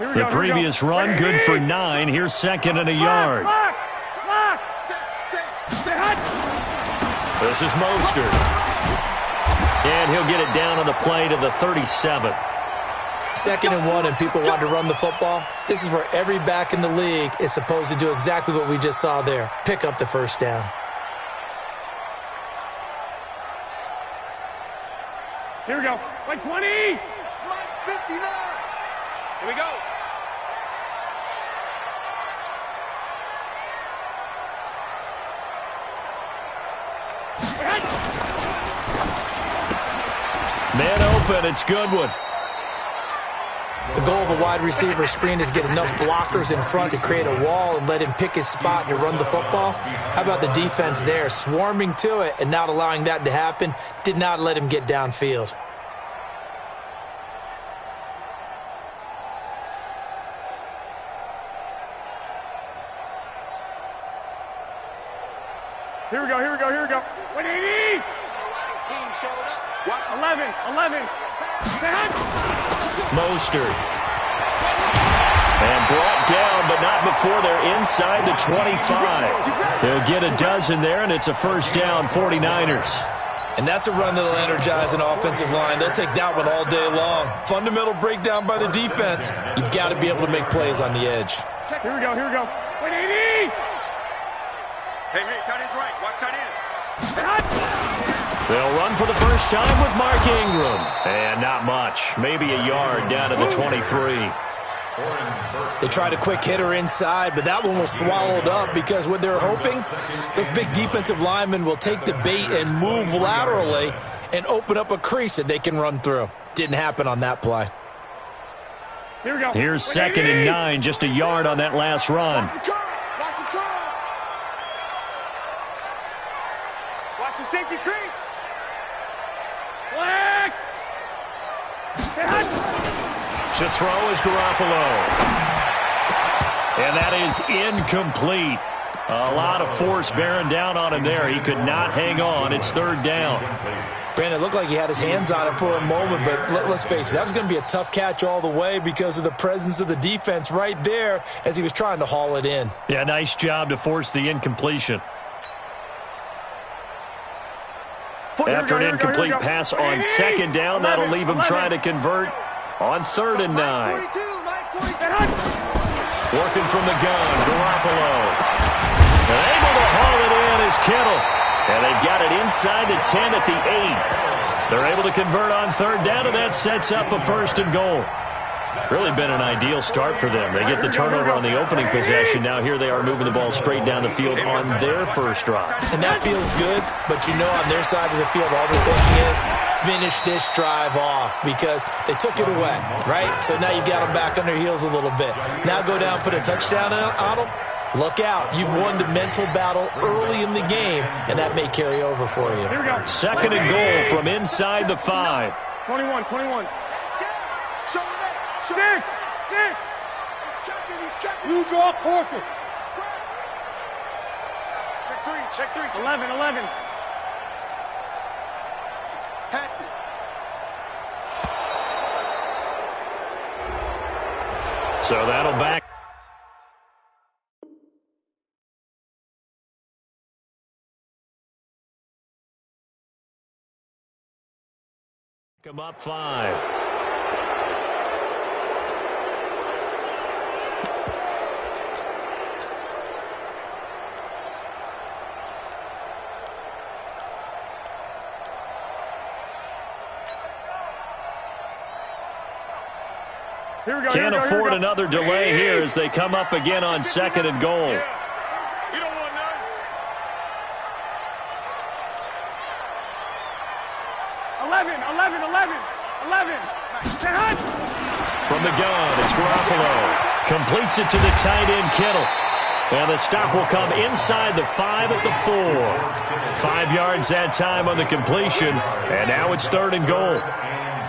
The previous run, good for 9. Here's second and a yard. This is Mostert. And he'll get it down on the play to the 37. 2nd and 1 and people want to run the football. This is where every back in the league is supposed to do exactly what we just saw there. Pick up the first down. Here we go. Like 20. Like 59. Here we go. Man open, it's Goodwin. The goal of a wide receiver screen is get enough blockers in front to create a wall and let him pick his spot to run the football. How about the defense there, swarming to it and not allowing that to happen? Did not let him get downfield. Here we go, here we go, here we go. 180! Team showed up. Watch 11. Mostert. And brought down, but not before they're inside the 25. They'll get a dozen there, and it's a first down, 49ers. And that's a run that'll energize an offensive line. They'll take that one all day long. Fundamental breakdown by the defense. You've got to be able to make plays on the edge. Here we go, here we go. 180! Hey, tight end's right. Watch tight end. They'll run for the first time with Mark Ingram. And not much. Maybe a yard down to the 23. They tried a quick hitter inside, but that one was swallowed up because what they're hoping, those big defensive linemen will take the bait and move laterally and open up a crease that they can run through. Didn't happen on that play. Here we go. Here's 2nd and 9, just a yard on that last run. Watch the safety creep. Black. To throw is Garoppolo. And that is incomplete. A lot of force bearing down on him there. He could not hang on. It's 3rd down. Brandon, it looked like he had his hands on it for a moment, but let's face it, that was going to be a tough catch all the way because of the presence of the defense right there as he was trying to haul it in. Yeah, nice job to force the incompletion. After an incomplete pass on 2nd down, that'll leave him trying to convert on 3rd and 9. Working from the gun, Garoppolo. And able to haul it in is Kittle. And they've got it inside the 10 at the 8. They're able to convert on 3rd down, and that sets up a 1st and goal. Really been an ideal start for them. They get the turnover on the opening possession. Now here they are moving the ball straight down the field on their first drive. And that feels good, but you know on their side of the field all they're thinking is finish this drive off because they took it away, right? So now you've got them back on their heels a little bit. Now go down, put a touchdown on them. Look out. You've won the mental battle early in the game, and that may carry over for you. Here we go. 2nd and goal from inside the 5. 21. Stick. You draw Corker. Check 3. 11. Patsy. So that'll back. Come up 5. Can't afford another delay here as they come up again on 2nd and goal. You don't want none. 11. From the gun, it's Garoppolo. Completes it to the tight end, Kittle. And the stop will come inside the 5 at the 4. 5 yards that time on the completion. And now it's 3rd and goal.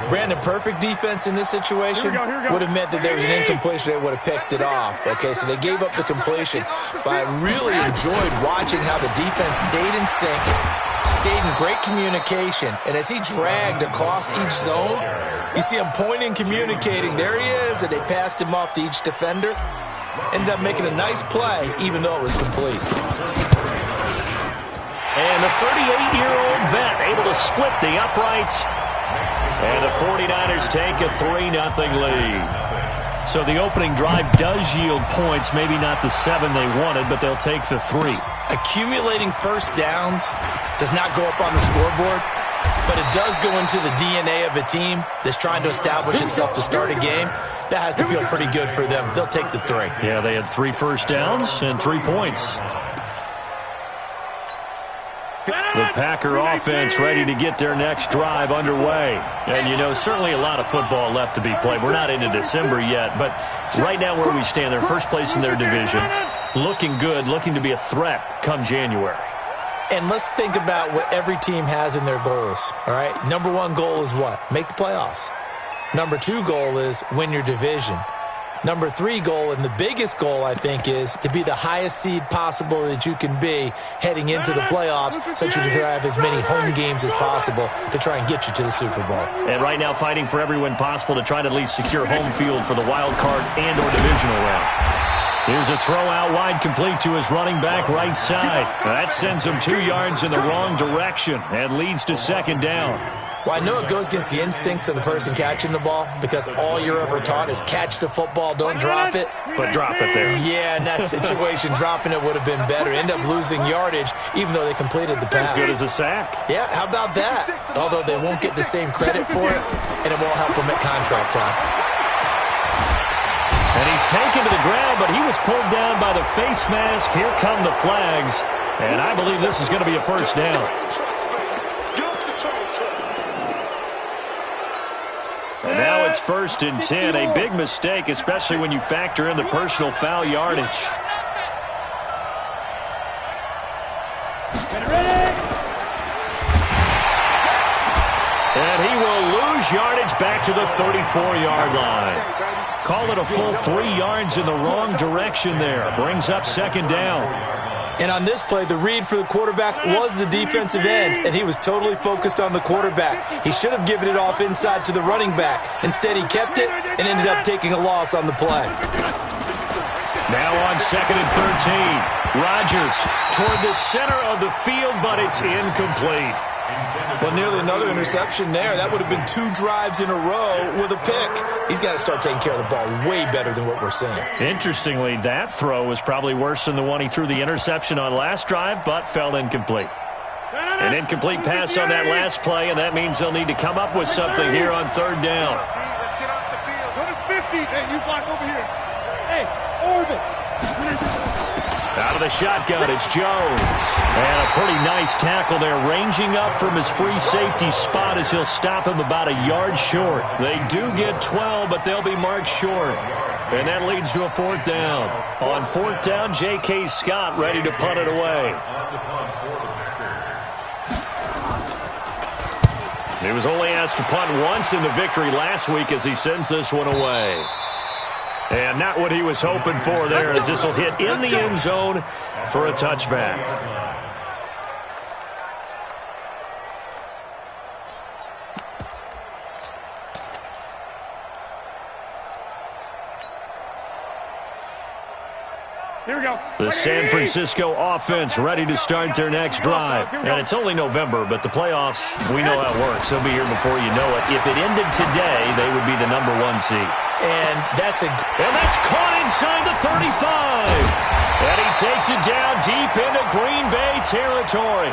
Brandon, perfect defense in this situation would have meant that there was an incompletion. They would have picked it off. Okay, so they gave up the completion. But I really enjoyed watching how the defense stayed in sync, stayed in great communication. And as he dragged across each zone, You see him pointing, communicating. There he is, and they passed him off to each defender. Ended up making a nice play, even though it was complete. And the 38-year-old vet able to split the uprights. And the 49ers take a 3-0 lead. So the opening drive does yield points, maybe not the 7 they wanted, but they'll take the 3. Accumulating first downs does not go up on the scoreboard, but it does go into the DNA of a team that's trying to establish itself to start a game. That has to feel pretty good for them. They'll take the 3. Yeah, they had 3 first downs and 3 points. The Packer offense ready to get their next drive underway. And, you know, certainly a lot of football left to be played. We're not into December yet, but right now where we stand, they're first place in their division. Looking good, looking to be a threat come January. And let's think about what every team has in their goals, all right? Number 1 goal is what? Make the playoffs. Number 2 goal is win your division. Number 3 goal, and the biggest goal, I think, is to be the highest seed possible that you can be heading into the playoffs so that you can have as many home games as possible to try and get you to the Super Bowl. And right now fighting for every win possible to try to at least secure home field for the wild card and or divisional round. Here's a throw out wide, complete to his running back right side. That sends him 2 yards in the wrong direction and leads to second down. Well, I know it goes against the instincts of the person catching the ball because all you're ever taught is catch the football, don't drop it. But drop it there. Yeah, in that situation, dropping it would have been better. End up losing yardage, even though they completed the pass. As good as a sack. Yeah, how about that? Although they won't get the same credit for it, and it won't help them at contract time. And he's taken to the ground, but he was pulled down by the face mask. Here come the flags. And I believe this is going to be a first down. And now it's 1st and 10. A big mistake, especially when you factor in the personal foul yardage. And he will lose yardage back to the 34-yard line. Call it a full 3 yards in the wrong direction there. Brings up second down. And on this play, the read for the quarterback was the defensive end, and he was totally focused on the quarterback. He should have given it off inside to the running back. Instead, he kept it and ended up taking a loss on the play. Now on 2nd and 13. Rodgers toward the center of the field, but it's incomplete. Well, nearly another interception there. That would have been 2 drives in a row with a pick. He's got to start taking care of the ball way better than what we're seeing. Interestingly, that throw was probably worse than the one he threw the interception on last drive, but fell incomplete. An incomplete pass on that last play, and that means they'll need to come up with something here on 3rd down. Let's get off the field. Go to 50. Hey, you block over here. Hey, orbit. Out of the shotgun, it's Jones. And a pretty nice tackle there, ranging up from his free safety spot as he'll stop him about a yard short. They do get 12, but they'll be marked short. And that leads to a 4th down. On 4th down, J.K. Scott ready to punt it away. He was only asked to punt once in the victory last week as he sends this one away. And not what he was hoping for there, as this will hit in the end zone for a touchback. Here we go. The San Francisco offense ready to start their next drive. And it's only November, but the playoffs, we know how it works. They'll be here before you know it. If it ended today, they would be the number 1 seed. And that's caught inside the 35. And he takes it down deep into Green Bay territory.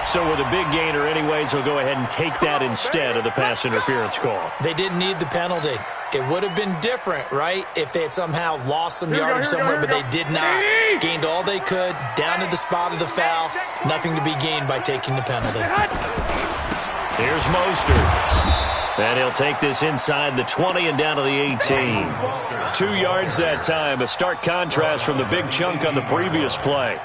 So with a big gainer anyways, he'll go ahead and take that instead of the pass interference call. They didn't need the penalty. It would have been different, right, if they had somehow lost some yardage somewhere, but they did not. Gained all they could, down to the spot of the foul. Nothing to be gained by taking the penalty. Here's Mostert. And he'll take this inside the 20 and down to the 18. 2 yards that time. A stark contrast from the big chunk on the previous play.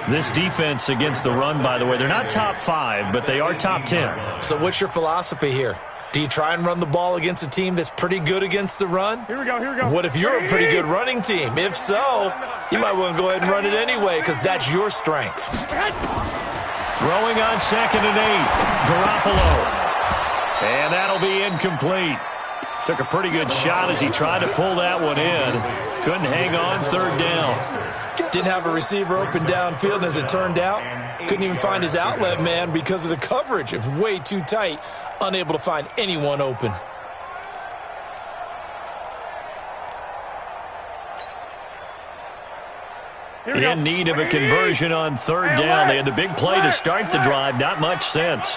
This defense against the run, by the way, they're not top 5, but they are top 10. So what's your philosophy here? Do you try and run the ball against a team that's pretty good against the run? Here we go, here we go. What if you're a pretty good running team? If so, you might want to go ahead and run it anyway because that's your strength. Throwing on 2nd and 8. Garoppolo. And that'll be incomplete. Took a pretty good shot as he tried to pull that one in. Couldn't hang on third down. Didn't have a receiver open downfield, and as it turned out, couldn't even find his outlet man because of the coverage. It was way too tight, unable to find anyone open. In need of a conversion on third down. They had the big play to start the drive. Not much sense.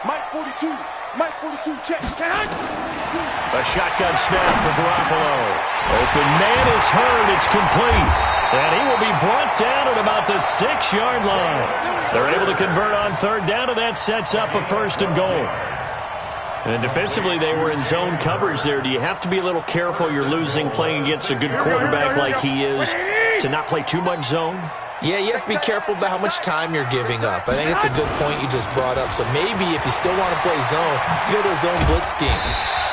Mike 42. Mike 42, check. A shotgun snap for Garoppolo. Open man is heard. It's complete. And he will be brought down at about the 6-yard line. They're able to convert on third down, and that sets up a 1st and goal. And defensively, they were in zone coverage there. Do you have to be a little careful? You're losing playing against a good quarterback like he is to not play too much zone? Yeah, you have to be careful about how much time you're giving up. I think it's a good point you just brought up. So maybe if you still want to play zone, you go to a zone blitz scheme.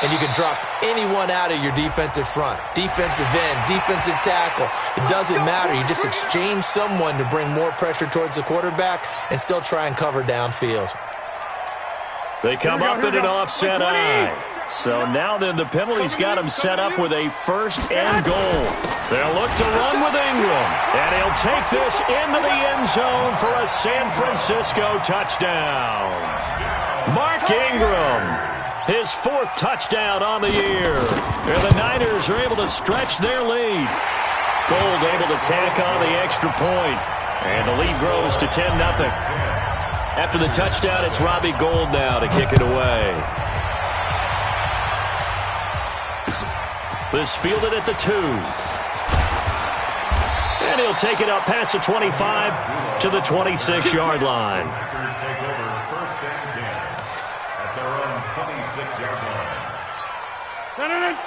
And you can drop anyone out of your defensive front. Defensive end, defensive tackle. It doesn't matter. You just exchange someone to bring more pressure towards the quarterback and still try and cover downfield. They come up in an offset eye. So now then the penalty's got him set up with a 1st and goal. They'll look to run with Ingram. And he'll take this into the end zone for a San Francisco touchdown. Mark Ingram, his 4th touchdown on the year. And the Niners are able to stretch their lead. Gold able to tack on the extra point. And the lead grows to 10-0. After the touchdown, it's Robbie Gould now to kick it away. This fielded at the 2. And he'll take it up past the 25 to the 26-yard line. Take over 1st and 10 at their own 26-yard line.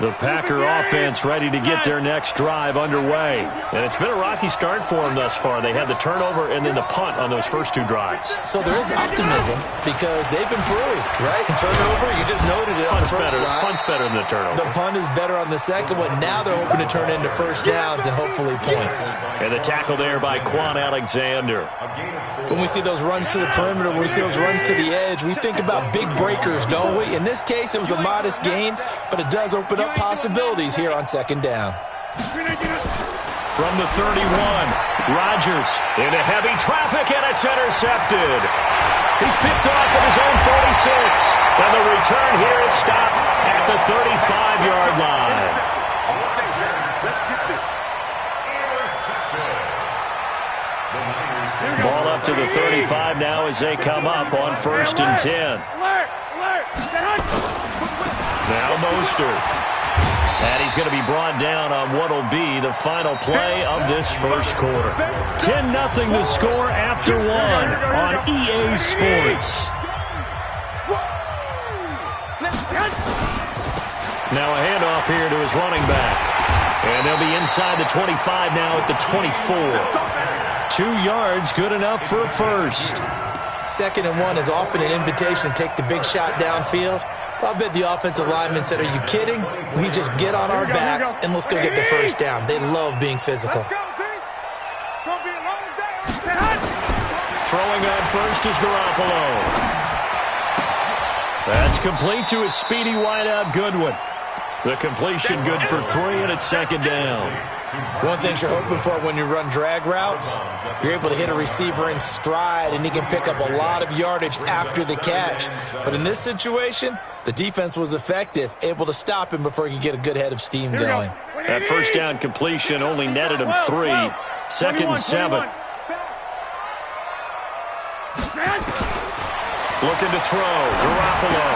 The Packer offense ready to get their next drive underway. And it's been a rocky start for them thus far. They had the turnover and then the punt on those first 2 drives. So there is optimism because they've improved, right? Turnover, you just noted it on the first drive. Punt's better than the turnover. The punt is better on the second one. Now they're hoping to turn into 1st downs and hopefully points. And the tackle there by Quan Alexander. When we see those runs to the perimeter, when we see those runs to the edge, we think about big breakers, don't we? In this case, it was a modest gain, but it does open up possibilities here on 2nd down. From the 31, Rodgers into heavy traffic, and it's intercepted. He's picked off at his own 46, and the return here is stopped at the 35-yard line. Let's get this. Ball up to the 35 now as they come up on 1st and 10. Now Mostert. And he's going to be brought down on what will be the final play of this 1st quarter. 10-0 the score after 1 on EA Sports. Now a handoff here to his running back. And they'll be inside the 25 now at the 24. 2 yards, good enough for a 1st. 2nd and 1 is often an invitation to take the big shot downfield. I bet the offensive lineman said, "Are you kidding? We just get on our backs and let's go get the 1st down." They love being physical. Throwing on 1st is Garoppolo. That's complete to his speedy wideout Goodwin. The completion good for 3, and it's 2nd down. One thing you're hoping for when you run drag routes, you're able to hit a receiver in stride, and he can pick up a lot of yardage after the catch. But in this situation, the defense was effective, able to stop him before he could get a good head of steam going. That 1st down completion only netted him 3. 2nd and 7. Looking to throw. Garoppolo.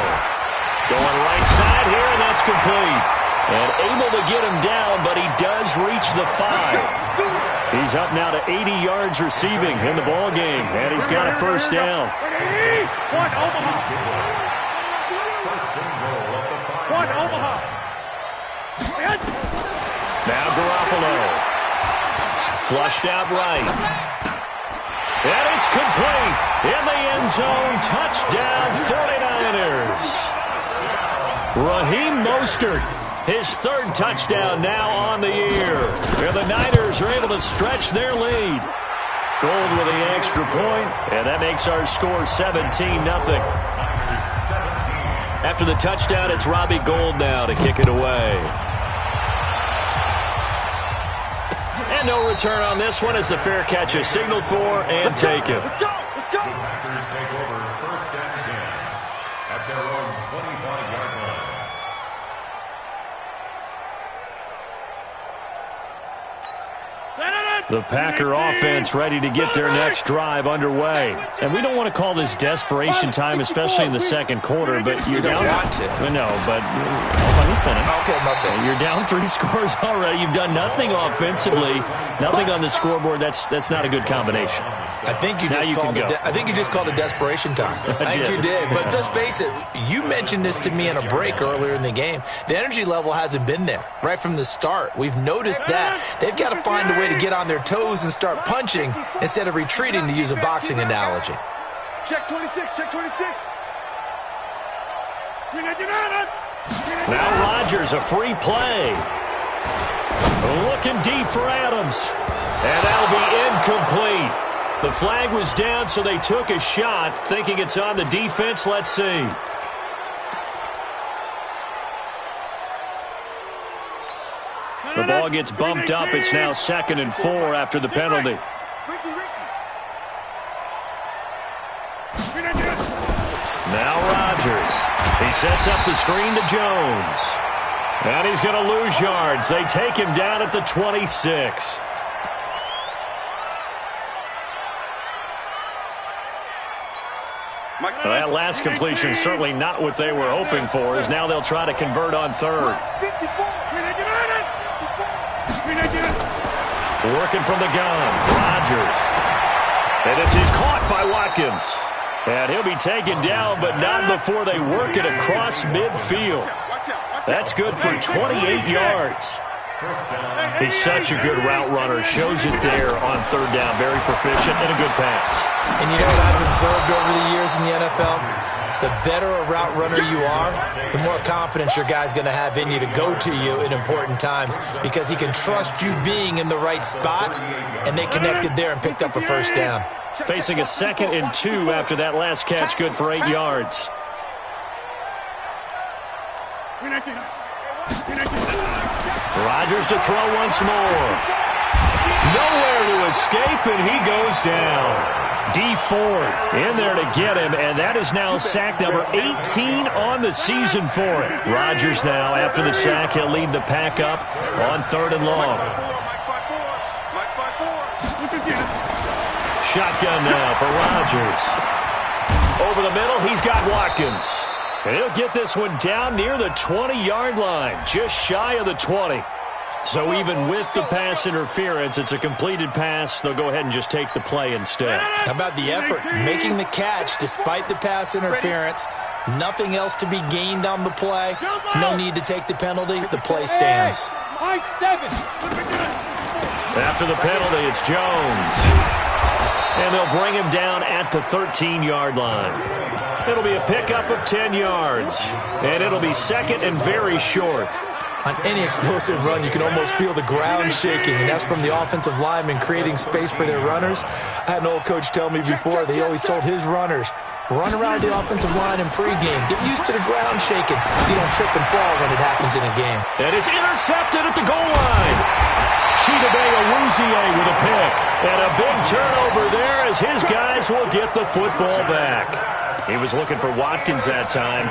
Going right side here, and that's complete. And able to get him down, but he does reach the 5. He's up now to 80 yards receiving in the ball game, and he's got a 1st down. Now Garoppolo. Flushed out right. And it's complete. In the end zone, touchdown 49ers. Raheem Mostert, his 3rd touchdown now on the year. And the Niners are able to stretch their lead. Gold with the extra point, and that makes our score 17-0. After the touchdown, it's Robbie Gould now to kick it away. And no return on this one as the fair catch is signaled for and taken. The Packers take over first and 10 at their own 25-yard line. The Packer offense ready to get their next drive underway. And we don't want to call this desperation time, especially in the second quarter, but you're down. Want to. No, but let me finish. Okay, my bad. You're down 3 scores already. You've done nothing offensively, nothing on the scoreboard. That's not a good combination. I think you just called it desperation time. I think you did. But let's face it, you mentioned this to me in a break earlier in the game. The energy level hasn't been there right from the start. We've noticed that. They've got to find a way to get on their toes and start punching instead of retreating, to use a boxing analogy. Check 26, check 26. Now Rodgers, a free play. Looking deep for Adams. And that'll be incomplete. The flag was down, so they took a shot, thinking it's on the defense. Let's see. The ball gets bumped up. It's now 2nd and 4 after the penalty. Now Rodgers. He sets up the screen to Jones. And he's going to lose yards. They take him down at the 26. Well, that last completion is certainly not what they were hoping for, as now they'll try to convert on 3rd. Working from the gun, Rodgers. And this is caught by Watkins. And he'll be taken down, but not before they work it across midfield. That's good for 28 yards. He's such a good route runner. Shows it there on 3rd down. Very proficient and a good pass. And you know what I've observed over the years in the NFL? The better a route runner you are, the more confidence your guy's going to have in you to go to you in important times, because he can trust you being in the right spot, and they connected there and picked up a 1st down. Facing a 2nd and 2 after that last catch, good for 8 yards. Rodgers to throw once more. Nowhere to escape, and he goes down. D Ford in there to get him, and that is now sack number 18 on the season for it. Rodgers now, after the sack, he'll lead the pack up on 3rd and long. Shotgun now for Rodgers. Over the middle, he's got Watkins. And he'll get this one down near the 20-yard line, just shy of the 20. So even with the pass interference, it's a completed pass. They'll go ahead and just take the play instead. How about the effort? Making the catch despite the pass interference. Nothing else to be gained on the play. No need to take the penalty. The play stands. After the penalty, it's Jones. And they'll bring him down at the 13-yard line. It'll be a pickup of 10 yards. And it'll be 2nd and very short. On any explosive run, you can almost feel the ground shaking, and that's from the offensive linemen creating space for their runners. I had an old coach tell me before, they always told his runners, run around the offensive line in pregame. Get used to the ground shaking so you don't trip and fall when it happens in a game. And it's intercepted at the goal line. Chidobe Awuzie with a pick. And a big turnover there as his guys will get the football back. He was looking for Watkins that time.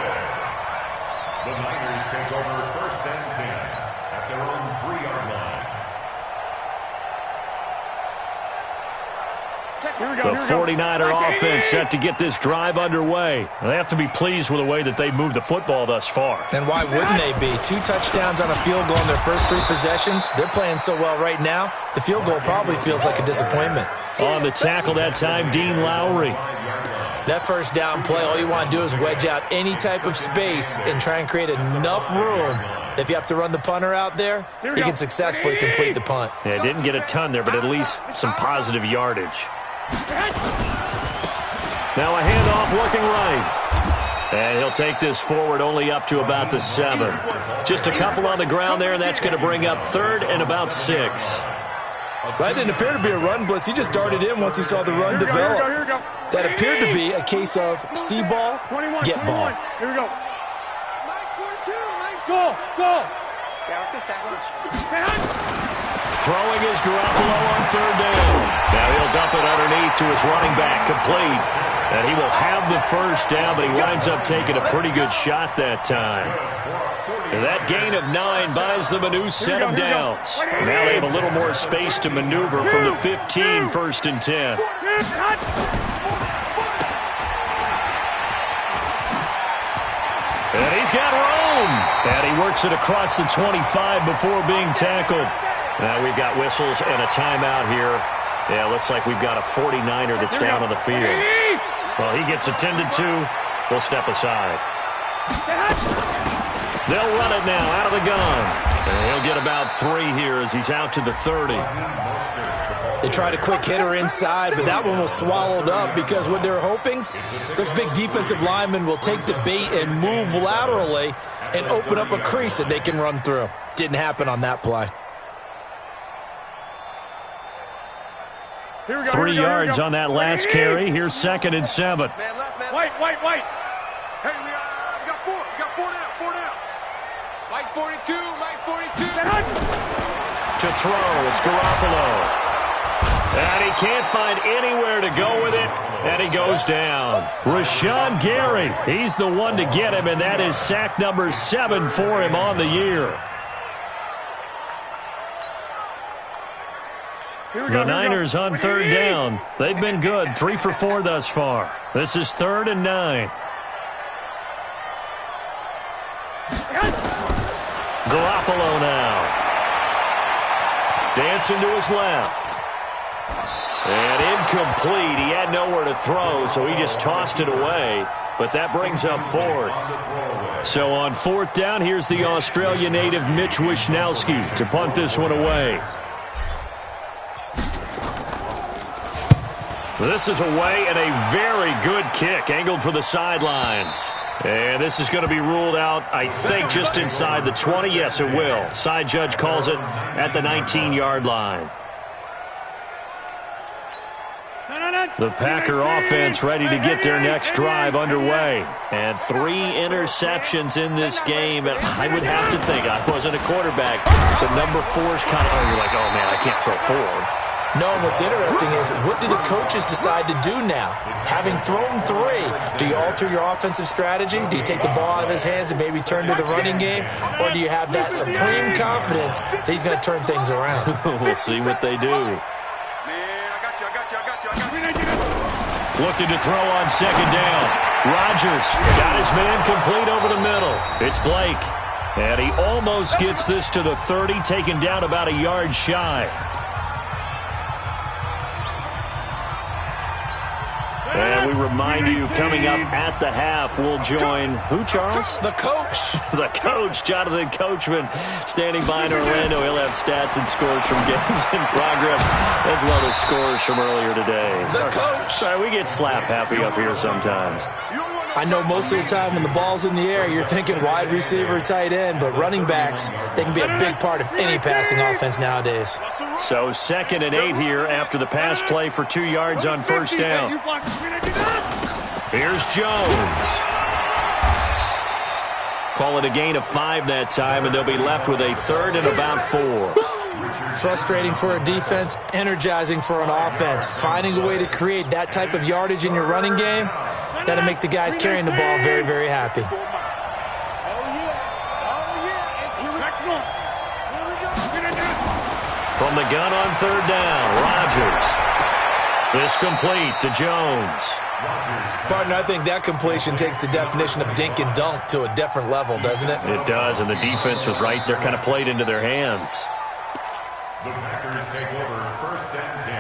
The Niners take over first and 10 at their own 3-yard line. The 49er offense set to get this drive underway. They have to be pleased with the way that they moved the football thus far. And why wouldn't they be? 2 touchdowns on a field goal in their first 3 possessions. They're playing so well right now, the field goal probably feels like a disappointment. On the tackle that time, Dean Lowry. That first down play, all you want to do is wedge out any type of space and try and create enough room. If you have to run the punter out there, he can successfully complete the punt. Yeah, didn't get a ton there, but at least some positive yardage. Now a handoff looking right. And he'll take this forward only up to about the 7. Just a couple on the ground there, and that's going to bring up 3rd and about 6. That didn't appear to be a run blitz. He just darted in once he saw the run develop. That appeared to be a case of see ball, get ball. Here we go. Go. Yeah, let's go sack lunch. Throwing is Garoppolo on third down. Now he'll dump it underneath to his running back, complete. And he will have the first down, but he winds up taking a pretty good shot that time. And that gain of 9 buys them a new set of downs. Now they have a little more space to maneuver from the 15, 1st and 10. And he's got room. And he works it across the 25 before being tackled. Now we've got whistles and a timeout here. Yeah, looks like we've got a 49er that's down on the field. Well, he gets attended to. We'll step aside. They'll run it now out of the gun. And he'll get about 3 here as he's out to the 30. They tried a quick hitter inside, but that one was swallowed up because what they're hoping, those big defensive linemen will take the bait and move laterally and open up a crease that they can run through. Didn't happen on that play. 3 yards on that last carry. Here's 2nd and 7. White. Hey, we got 4. We got 4 down. Mike 42. To throw, it's Garoppolo. And he can't find anywhere to go with it, and he goes down. Rashawn Gary, he's the one to get him, and that is sack number 7 for him on the year. The Niners on third down. They've been good, 3 for 4 thus far. This is 3rd and 9. Garoppolo now. Dancing to his left. And incomplete. He had nowhere to throw, so he just tossed it away. But that brings up 4th. So on 4th down, here's the Australia native Mitch Wishnowski to punt this one away. This is away and a very good kick, angled for the sidelines. And this is going to be ruled out, I think, just inside the 20. Yes, it will. Side judge calls it at the 19-yard line. The Packer offense ready to get their next drive underway. And 3 interceptions in this game. And I would have to think, I wasn't a quarterback, but number 4 is kind of, you're like, oh, man, I can't throw 4. No, what's interesting is, what do the coaches decide to do now? Having thrown 3, do you alter your offensive strategy? Do you take the ball out of his hands and maybe turn to the running game? Or do you have that supreme confidence that he's going to turn things around? We'll see what they do. Man, I got you. Looking to throw on 2nd down. Rodgers got his man complete over the middle. It's Blake. And he almost gets this to the 30, taken down about a yard shy. And we remind you, coming up at the half, we'll join who, Charles? The coach. The coach, Jonathan Coachman, standing by in Orlando. He'll have stats and scores from games in progress, as well as scores from earlier today. The coach. Sorry, we get slap happy up here sometimes. I know most of the time when the ball's in the air, you're thinking wide receiver, tight end, but running backs, they can be a big part of any passing offense nowadays. So 2nd and 8 here after the pass play for 2 yards on 1st down. Here's Jones. Call it a gain of 5 that time, and they'll be left with a 3rd and about 4. Frustrating for a defense, energizing for an offense. Finding a way to create that type of yardage in your running game, that'll make the guys carrying the ball very, very happy. From the gun on 3rd down, Rodgers. This complete to Jones. Partner, I think that completion takes the definition of dink and dunk to a different level, doesn't it? It does, and the defense was right there, kind of played into their hands. The Packers take over 1st and 10.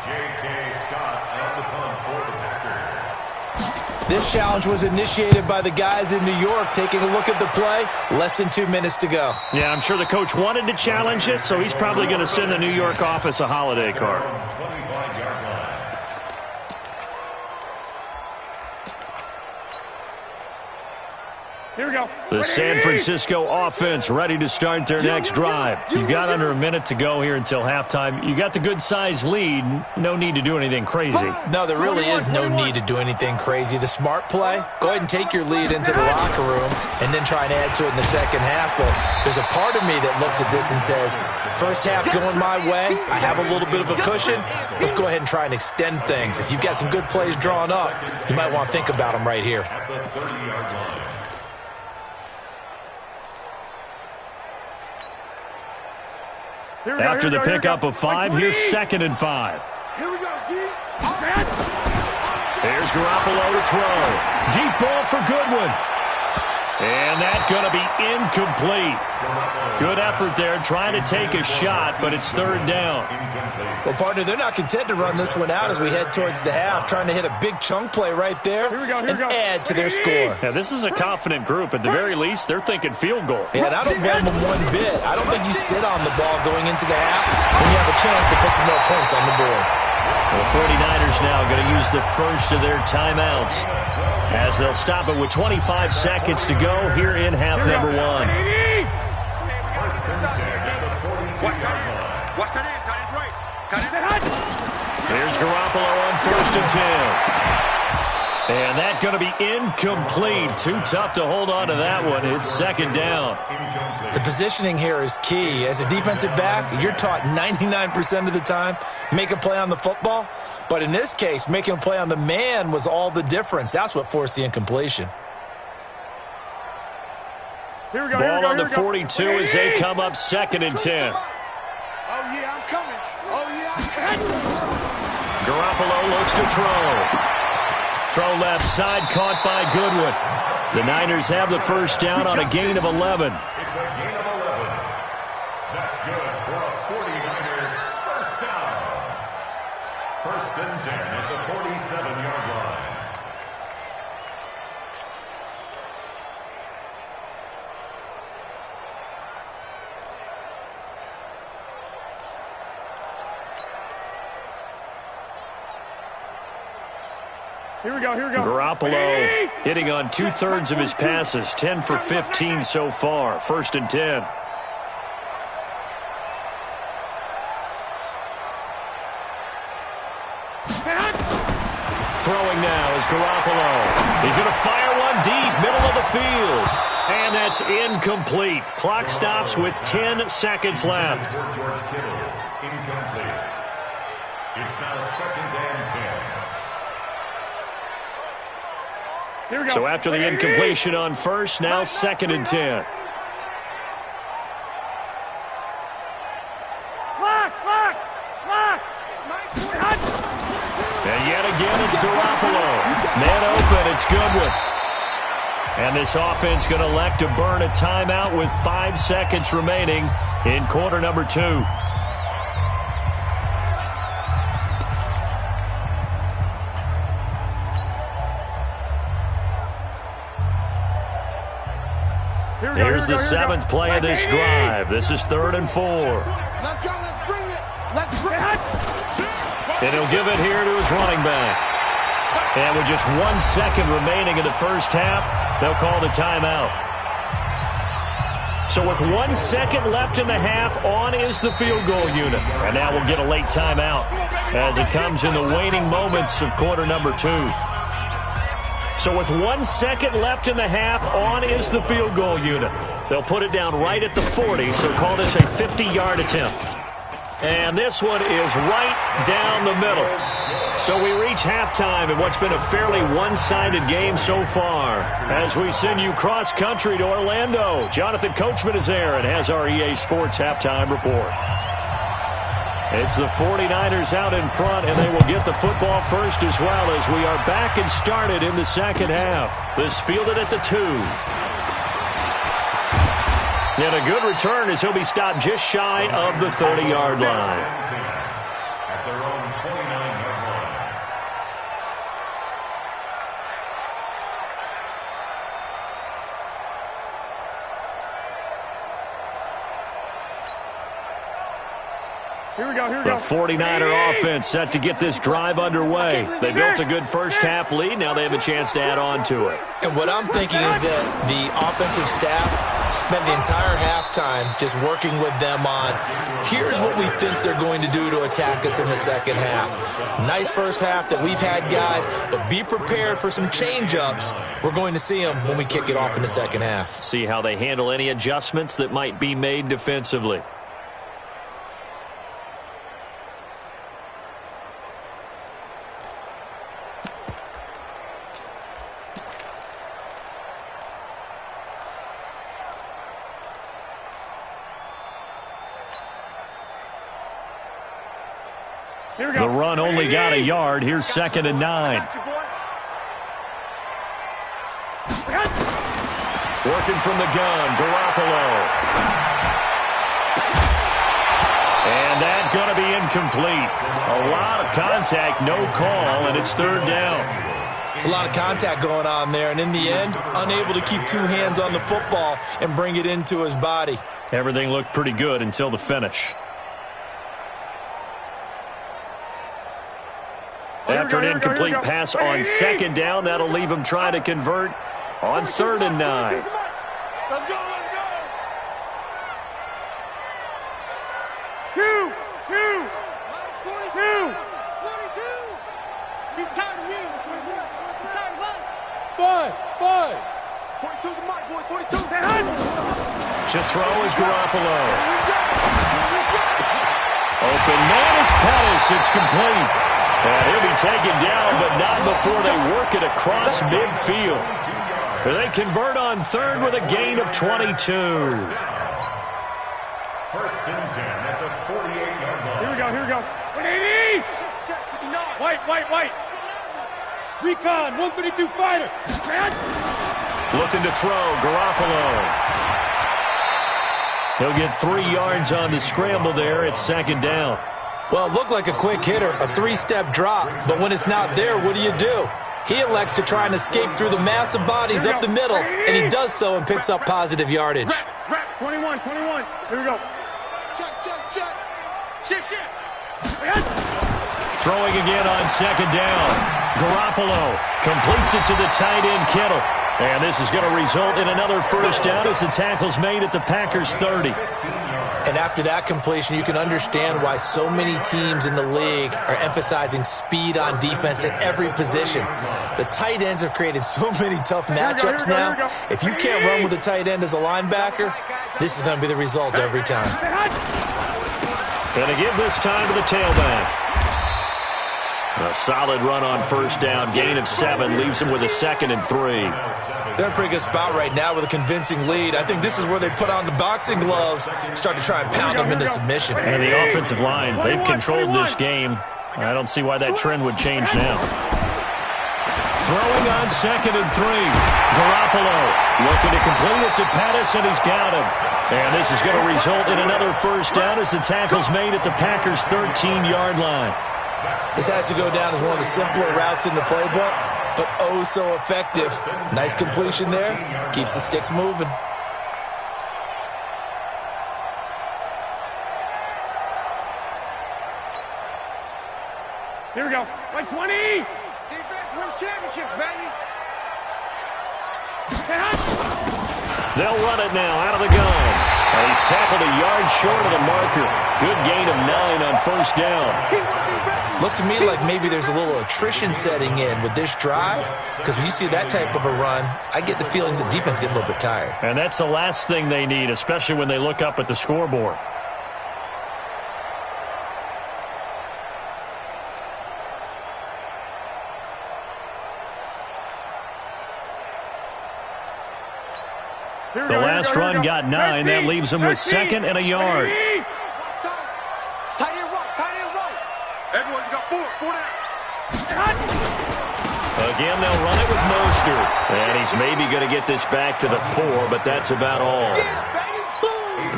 J.K. Scott on the punt for the Packers. This challenge was initiated by the guys in New York. Taking a look at the play, less than 2 minutes to go. Yeah, I'm sure the coach wanted to challenge it, so he's probably going to send the New York office a holiday card. 25-yard line. Here we go. The San Francisco offense ready to start their next drive. You've got under a minute to go here until halftime. You got the good-sized lead. No need to do anything crazy. No, there really is no need to do anything crazy. The smart play, go ahead and take your lead into the locker room and then try and add to it in the second half. But there's a part of me that looks at this and says, first half going my way, I have a little bit of a cushion. Let's go ahead and try and extend things. If you've got some good plays drawn up, you might want to think about them right here. At the 30-yard line. After the pickup of 5, here's 2nd and 5. Here we go, D. Here's Garoppolo to throw. Deep ball for Goodwin. And that's going to be incomplete. Good effort there trying to take a shot, but it's 3rd down. Well, partner, they're not content to run this one out as we head towards the half, trying to hit a big chunk play right there and add to their score. Yeah, this is a confident group. At the very least, they're thinking field goal. Yeah, and I don't blame them one bit. I don't think you sit on the ball going into the half when you have a chance to put some more points on the board. The 49ers now going to use the first of their timeouts as they'll stop it with 25 seconds to go here in half number 1. Watch that in. Tight end's right. Tight end. Here's Garoppolo on 1st and 10. And that's going to be incomplete. Too tough to hold on to that one. It's 2nd down. The positioning here is key. As a defensive back, you're taught 99% of the time, make a play on the football. But in this case, making a play on the man was all the difference. That's what forced the incompletion. Ball on the 42 as they come up 2nd and 10. Oh, yeah, I'm coming. Oh, yeah, I'm coming. Garoppolo looks to throw. Throw left side, caught by Goodwin. The Niners have the first down on a gain of 11. It's a gain of 11. That's good for a 49er first down. 1st and 10 at the 47-yard line. Here we go. Garoppolo hitting on 2/3 of his passes, 10 for 15 so far. 1st and 10. Throwing now is Garoppolo. He's going to fire one deep, middle of the field. And that's incomplete. Clock stops with 10 seconds left. George Kittle, incomplete. It's now 2nd and 10. Here we go. So after the incompletion on 1st, now 2nd and 10. And yet again, it's Garoppolo. Man open, it's Goodwin. And this offense going to elect to burn a timeout with 5 seconds remaining in quarter number 2. Here's the 7th play of this drive. This is 3rd and 4. Let's go. Let's bring it. Let's bring it. And he'll give it here to his running back. And with just 1 second remaining in the first half, they'll call the timeout. So with 1 second left in the half, on is the field goal unit. And now we'll get a late timeout as it comes in the waning moments of quarter number 2. So with 1 second left in the half, on is the field goal unit. They'll put it down right at the 40, so call this a 50-yard attempt. And this one is right down the middle. So we reach halftime in what's been a fairly one-sided game so far. As we send you cross-country to Orlando, Jonathan Coachman is there and has our EA Sports halftime report. It's the 49ers out in front, and they will get the football first as well as we are back and started in the second half. This fielded at the 2. And a good return as he'll be stopped just shy of the 30-yard line. At their own 29-yard line. Here we go, here we The go. 49er offense set to get this drive underway. They built a good first-half lead. Now they have a chance to add on to it. And what I'm thinking is that the offensive staff spent the entire halftime just working with them on, here's what we think they're going to do to attack us in the second half. Nice first half that we've had, guys, but be prepared for some change-ups. We're going to see them when we kick it off in the second half. See how they handle any adjustments that might be made defensively. The run only got a yard. Here's 2nd and 9. Working from the gun, Garoppolo. And that's going to be incomplete. A lot of contact, no call, and it's 3rd down. It's a lot of contact going on there, and in the end, unable to keep 2 hands on the football and bring it into his body. Everything looked pretty good until the finish. After an incomplete pass on 2nd down, that'll leave him trying to convert on 3rd and 9. Let's go, let's go. 2, 2, 2. 42. He's tired of you. He's tired of us. 5. 42's the mic, boys. 42. To throw is Garoppolo. Open man is Pettis. It's complete. And he'll be taken down, but not before they work it across midfield. They convert on 3rd with a gain of 22. 1st and 10 at the 48-yard line. Here we go. 180. White. Recon, 132 fighter. Looking to throw, Garoppolo. He'll get 3 yards on the scramble there. It's 2nd down. Well, it looked like a quick hitter, a 3-step drop, but when it's not there, what do? He elects to try and escape through the massive bodies up the middle, and he does so and picks up positive yardage. 21. Here we go. Check. Shift. Throwing again on 2nd down. Garoppolo completes it to the tight end, Kittle. And this is going to result in another 1st down as the tackle's made at the Packers' 30. And after that completion, you can understand why so many teams in the league are emphasizing speed on defense at every position. The tight ends have created so many tough matchups now. If you can't run with a tight end as a linebacker, this is going to be the result every time. Going to give this time to the tailback. A solid run on 1st down. Gain of 7 leaves him with a 2nd and 3. They're in a pretty good spot right now with a convincing lead. I think this is where they put on the boxing gloves, start to try and pound them into submission. And the offensive line, they've controlled this game. I don't see why that trend would change now. Throwing on 2nd and 3. Garoppolo looking to complete it to Pettis, and he's got him. And this is going to result in another 1st down as the tackle's made at the Packers' 13-yard line. This has to go down as one of the simpler routes in the playbook, but oh so effective. Nice completion there. Keeps the sticks moving. Here we go. 20. Defense wins championships, baby. They'll run it now out of the gun. And he's tackled a yard short of the marker. Good gain of 9 on 1st down. Looks to me like maybe there's a little attrition setting in with this drive, because when you see that type of a run, I get the feeling the defense getting a little bit tired. And that's the last thing they need, especially when they look up at the scoreboard. The last run got 9. That leaves him with 2nd and a yard. Tight end right. Everyone, you got 4 down. Again, they'll run it with Mostert. And he's maybe going to get this back to the 4, but that's about all.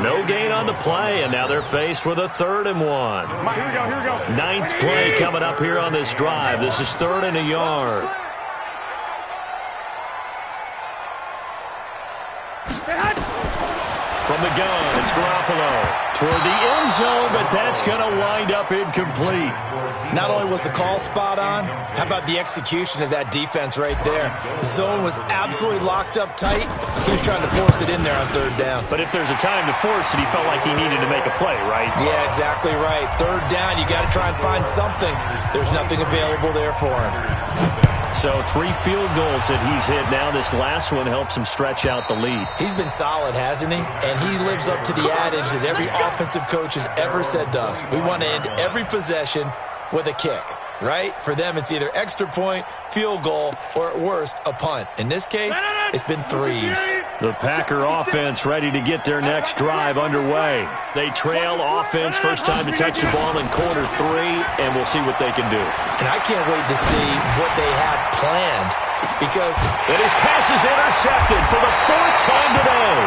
No gain on the play, and now they're faced with a 3rd and 1. Here we go. 9th play coming up here on this drive. This is 3rd and a yard. From the gun, it's Garoppolo toward the end zone, but that's going to wind up incomplete. Not only was the call spot on, how about the execution of that defense right there? The zone was absolutely locked up tight. He was trying to force it in there on third down. But if there's a time to force it, he felt like he needed to make a play, right? Yeah, exactly right. Third down, you got to try and find something. There's nothing available there for him. So 3 field goals that he's hit now. This last one helps him stretch out the lead. He's been solid, hasn't he? And he lives up to the adage that every offensive coach has ever said to us. We want to end every possession with a kick, right? For them, it's either extra point, field goal, or at worst, a punt. In this case, it's been threes. The Packer offense ready to get their next drive underway. They trail offense, first time to touch the ball in quarter 3, and we'll see what they can do. And I can't wait to see what they have planned because... And his pass is intercepted for the 4th time today.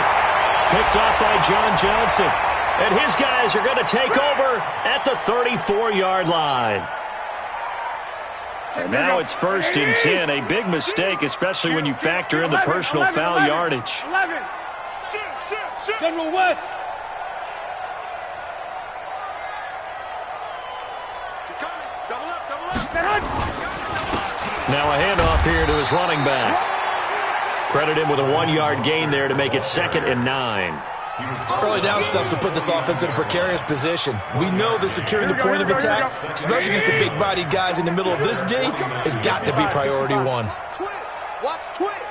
Picked off by John Johnson. And his guys are going to take over at the 34-yard line. And now it's 1st and 10. A big mistake, especially when you factor in the personal foul yardage. 11. General West. He's coming. Double up. Now a handoff here to his running back. Credit him with a 1-yard gain there to make it 2nd and 9. Early down stuff to put this offense in a precarious position. We know that securing the point of attack, especially against the big-bodied guys in the middle of this D, has got to be priority 1. Watch twits.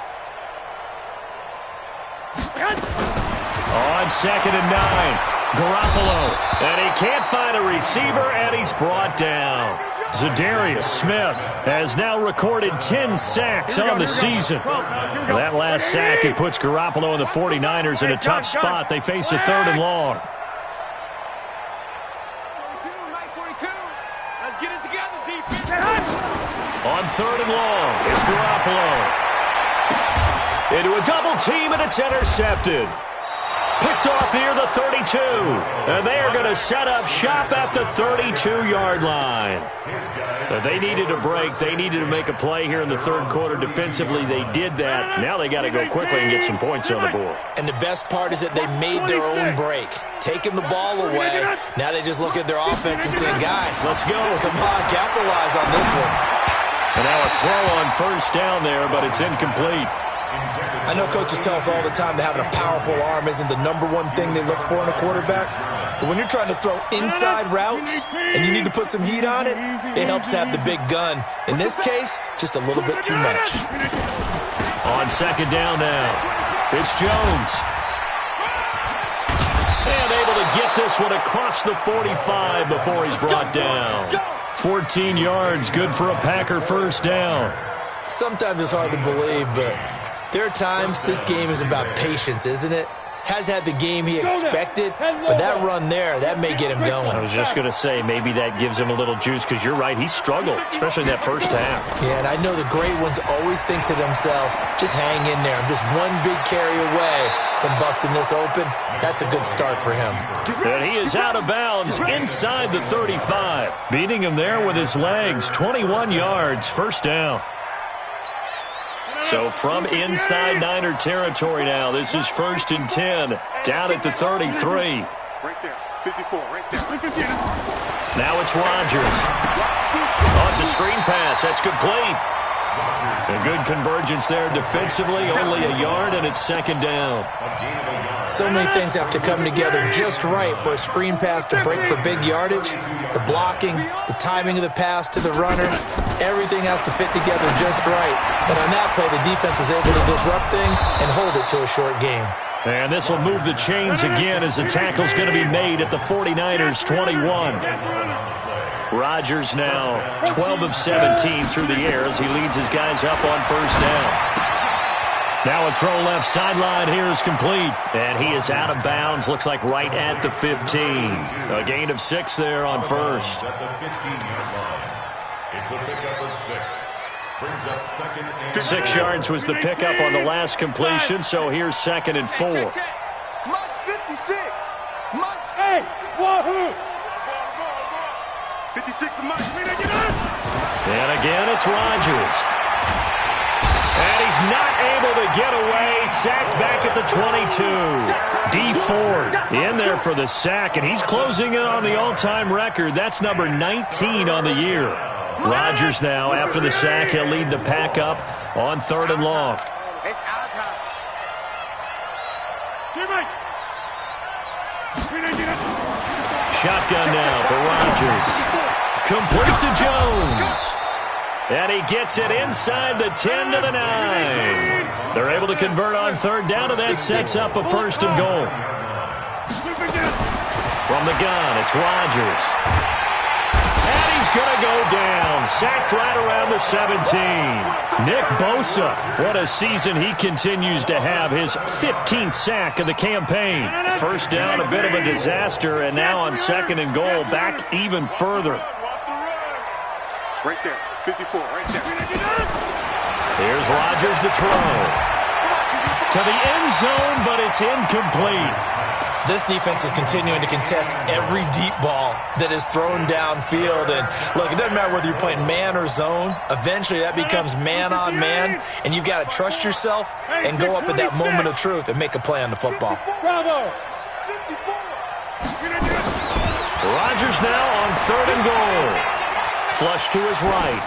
On 2nd and 9, Garoppolo. And he can't find a receiver, and he's brought down. Zadarius Smith has now recorded 10 sacks on the season. That last sack, it puts Garoppolo and the 49ers in a tough spot. They face a 3rd and long. Let's get it together, defense. On 3rd and long, it's Garoppolo. Into a double team, and it's intercepted. Picked off near the 32. And they are going to set up shop at the 32-yard line. They needed a break. They needed to make a play here in the 3rd quarter. Defensively, they did that. Now they got to go quickly and get some points on the board. And the best part is that they made their own break. Taking the ball away. Now they just look at their offense and saying, guys, let's go. Come on, capitalize on this one. And now a throw on 1st down there, but it's incomplete. I know coaches tell us all the time that having a powerful arm isn't the #1 thing they look for in a quarterback. But when you're trying to throw inside routes and you need to put some heat on it, it helps have the big gun. In this case, just a little bit too much. On 2nd down now, it's Jones. And able to get this one across the 45 before he's brought down. 14 yards, good for a Packer 1st down. Sometimes it's hard to believe, but there are times this game is about patience, isn't it? Has had the game he expected, but that run there, that may get him going. I was just going to say, maybe that gives him a little juice, because you're right, he struggled, especially in that 1st half. Yeah, and I know the great ones always think to themselves, just hang in there. I'm just one big carry away from busting this open. That's a good start for him. And he is out of bounds inside the 35. Beating him there with his legs, 21 yards, 1st down. So from inside Niner territory now, this is 1st and 10, down at the 33. Right there, 54, right there. Now it's Rodgers. Oh, it's a screen pass. That's complete. A good convergence there defensively, only a yard, and it's 2nd down. So many things have to come together just right for a screen pass to break for big yardage. The blocking, the timing of the pass to the runner, everything has to fit together just right. And on that play, the defense was able to disrupt things and hold it to a short game. And this will move the chains again as the tackle's going to be made at the 49ers' 21. Rodgers now 12 of 17 through the air as he leads his guys up on 1st down. Now a throw left sideline here is complete. And he is out of bounds, looks like right at the 15. A gain of 6 there on 1st. At the 15-yard line. It's a pickup of 6. Brings up 2nd and 6 yards was the pickup on the last completion, so here's 2nd and 4. Mike 56. Mike. Hey, wahoo! 56 to Mike. And again, it's Rodgers. And he's not able to get away. Sacked back at the 22. D Ford in there for the sack, and he's closing in on the all-time record. That's number 19 on the year. Rodgers now, after the sack, he'll lead the pack up on 3rd and long. It's our time. Shotgun now for Rodgers. Complete to Jones. And he gets it inside the 10 to the 9. They're able to convert on 3rd down, and that sets up a 1st and goal. From the gun, it's Rodgers. And he's going to go down. Sacked right around the 17. Nick Bosa, what a season he continues to have. His 15th sack of the campaign. 1st down, a bit of a disaster, and now on 2nd and goal, back even further. Right there, 54, right there. Here's Rodgers to throw. To the end zone, but it's incomplete. This defense is continuing to contest every deep ball that is thrown downfield. And, look, it doesn't matter whether you're playing man or zone. Eventually, that becomes man on man, and you've got to trust yourself and go up at that moment of truth and make a play on the football. Bravo. Rodgers now on 3rd and goal. Flush to his right.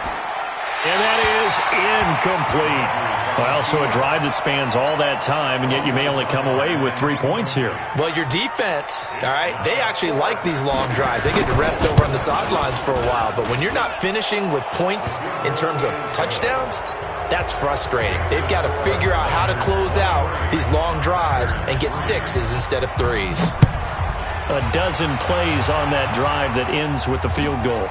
And that is incomplete. Well, so a drive that spans all that time, and yet you may only come away with 3 points here. Well, your defense, all right, they actually like these long drives. They get to rest over on the sidelines for a while. But when you're not finishing with points in terms of touchdowns, that's frustrating. They've got to figure out how to close out these long drives and get 6s instead of 3s. A dozen plays on that drive that ends with the field goal.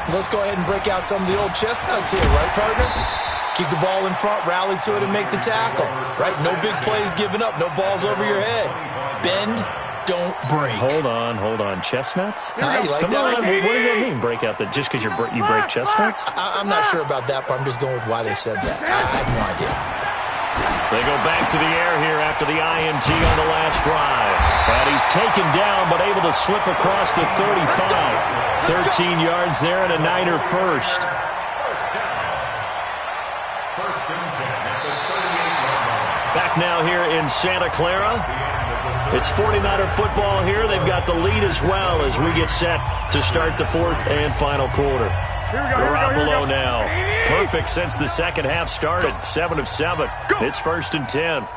Let's go ahead and break out some of the old chestnuts here, right, partner? Keep the ball in front, rally to it, and make the tackle, right? No big plays given up, no balls over your head. Bend, don't break. Hold on. Chestnuts? You like Come that on, one? what does that mean, break out just because you break chestnuts? I'm not sure about that, but I'm just going with why they said that. I have no idea. They go back to the air here after the INT on the last drive. And he's taken down, but able to slip across the 35. 13 yards there and a Niner first. Back now here in Santa Clara. It's 49er football here. They've got the lead as well as we get set to start the 4th and final quarter. Garoppolo now. Perfect since the second half started. 7 of 7. It's 1st and 10.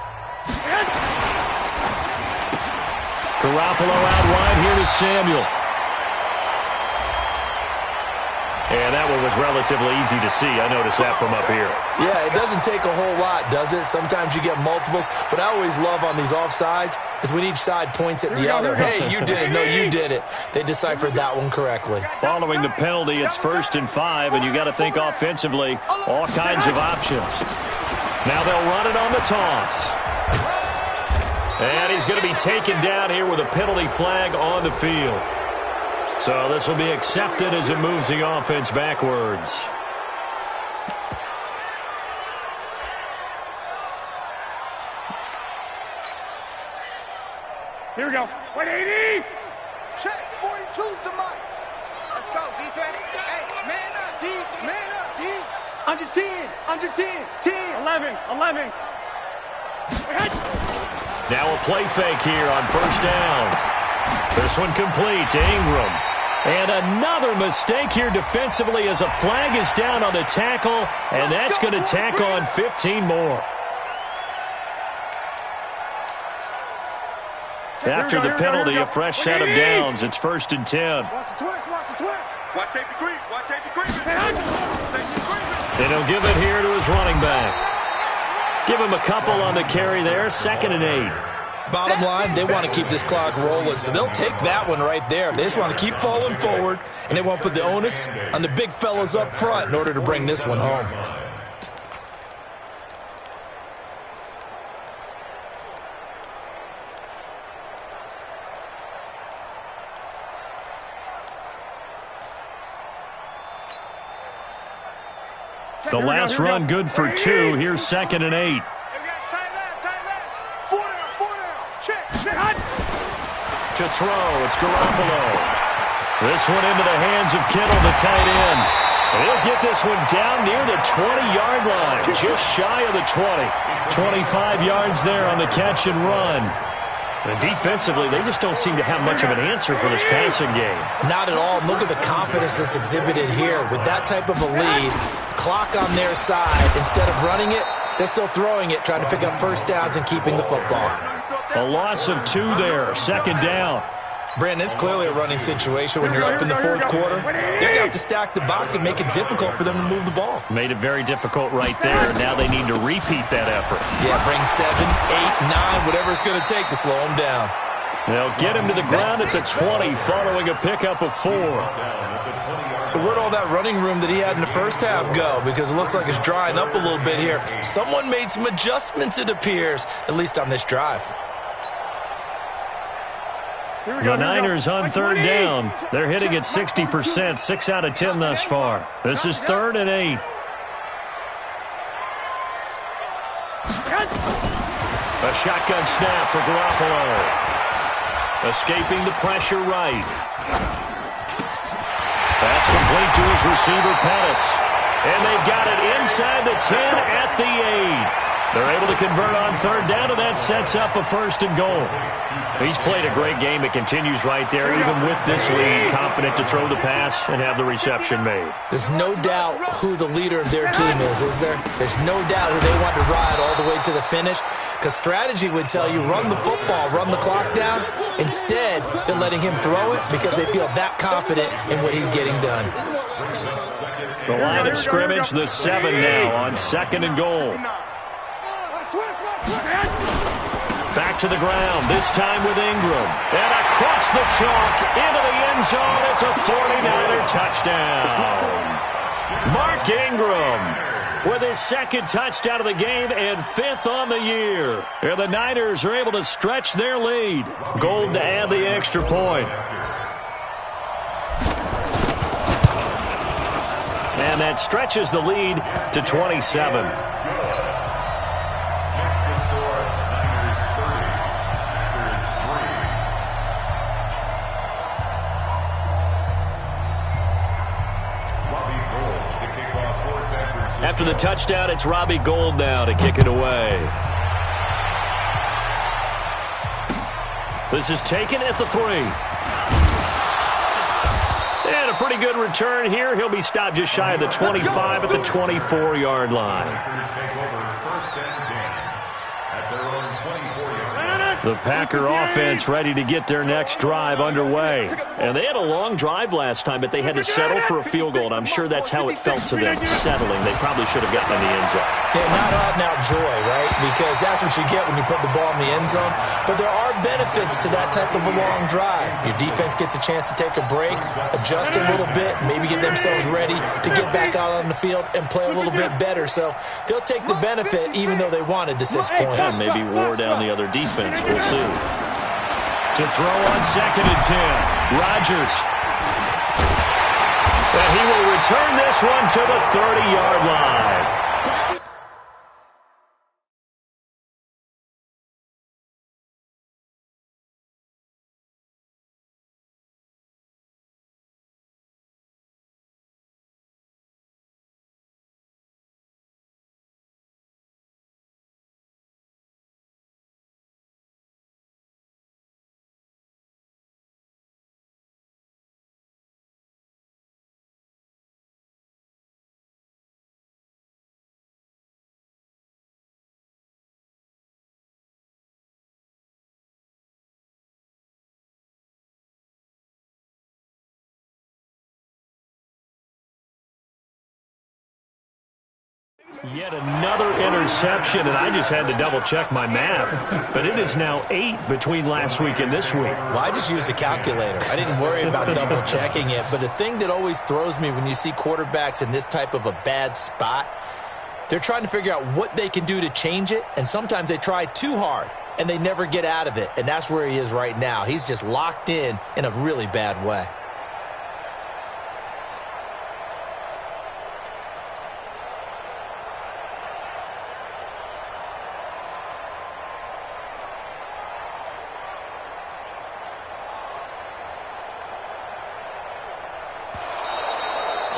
Garoppolo out wide here to Samuel. And that one was relatively easy to see. I noticed that from up here. Yeah, it doesn't take a whole lot, does it? Sometimes you get multiples. What I always love on these offsides is when each side points at the other. Hey, you did it. No, you did it. They deciphered that one correctly. Following the penalty, it's 1st and 5, and you got to think offensively, all kinds of options. Now they'll run it on the toss. And he's going to be taken down here with a penalty flag on the field. So this will be accepted as it moves the offense backwards. Here we go. 180. Check, 42's the mic. Let's go, defense. Hey, man up, D. Man up, D. Under 10. Under 10. 10. 11. Now a play fake here on 1st down. This one complete to Ingram. And another mistake here defensively as a flag is down on the tackle, and that's going to tack on 15 more. After the penalty, a fresh set of downs. It's 1st and 10. Watch the twist. Watch safety creep. Watch safety creep. And he'll give it here to his running back. Give him a couple on the carry there. 2nd and 8. Bottom line, they want to keep this clock rolling, so they'll take that one right there. They just want to keep falling forward, and they won't put the onus on the big fellas up front in order to bring this one home. The last run good for 2. Here's 2nd and 8. To throw, it's Garoppolo. This one into the hands of Kittle, the tight end. And he'll get this one down near the 20-yard line, just shy of the 20. 25 yards there on the catch and run. And defensively, they just don't seem to have much of an answer for this passing game. Not at all. Look at the confidence that's exhibited here. With that type of a lead, clock on their side, instead of running it, they're still throwing it, trying to pick up first downs and keeping the football. A loss of 2 there, second down. Brandon, it's clearly a running situation when you're up in the fourth quarter. They're going to have to stack the box and make it difficult for them to move the ball. Made it very difficult right there. Now they need to repeat that effort. Yeah, bring 7, 8, 9, whatever it's going to take to slow them down. They'll get him to the ground at the 20 following a pickup of 4. So where'd all that running room that he had in the first half go? Because it looks like it's drying up a little bit here. Someone made some adjustments, it appears, at least on this drive. The Niners on third down. They're hitting at 60%, 6 out of 10 thus far. This is 3rd and 8. A shotgun snap for Garoppolo. Escaping the pressure right. That's complete to his receiver, Pettis. And they've got it inside the 10 at the 8. They're able to convert on third down, and that sets up a 1st and goal. He's played a great game. It continues right there, even with this lead, confident to throw the pass and have the reception made. There's no doubt who the leader of their team is there? There's no doubt who they want to ride all the way to the finish, because strategy would tell you run the football, run the clock down. Instead, they're letting him throw it because they feel that confident in what he's getting done. The line of scrimmage, the 7 now on 2nd and goal. Back to the ground, this time with Ingram. And across the chalk, into the end zone. It's a 49er touchdown. Mark Ingram with his 2nd touchdown of the game and 5th on the year. And the Niners are able to stretch their lead. Gold to add the extra point. And that stretches the lead to 27. After the touchdown, it's Robbie Gould now to kick it away. This is taken at the 3. And a pretty good return here. He'll be stopped just shy of the 25 at the 24-yard line. The Packer offense ready to get their next drive underway. And they had a long drive last time, but they had to settle for a field goal, and I'm sure that's how it felt to them, settling. They probably should have gotten in the end zone. Yeah, not out-and-out joy, right? Because that's what you get when you put the ball in the end zone. But there are benefits to that type of a long drive. Your defense gets a chance to take a break, adjust a little bit, maybe get themselves ready to get back out on the field and play a little bit better. So they'll take the benefit even though they wanted the 6 points. Yeah, maybe wore down the other defense. We'll see. To throw on 2nd and 10. Rodgers. And he will return this one to the 30-yard line. Yet another interception, and I just had to double-check my math. But it is now 8 between last week and this week. Well, I just used a calculator. I didn't worry about double-checking it. But the thing that always throws me when you see quarterbacks in this type of a bad spot, they're trying to figure out what they can do to change it, and sometimes they try too hard, and they never get out of it. And that's where he is right now. He's just locked in a really bad way.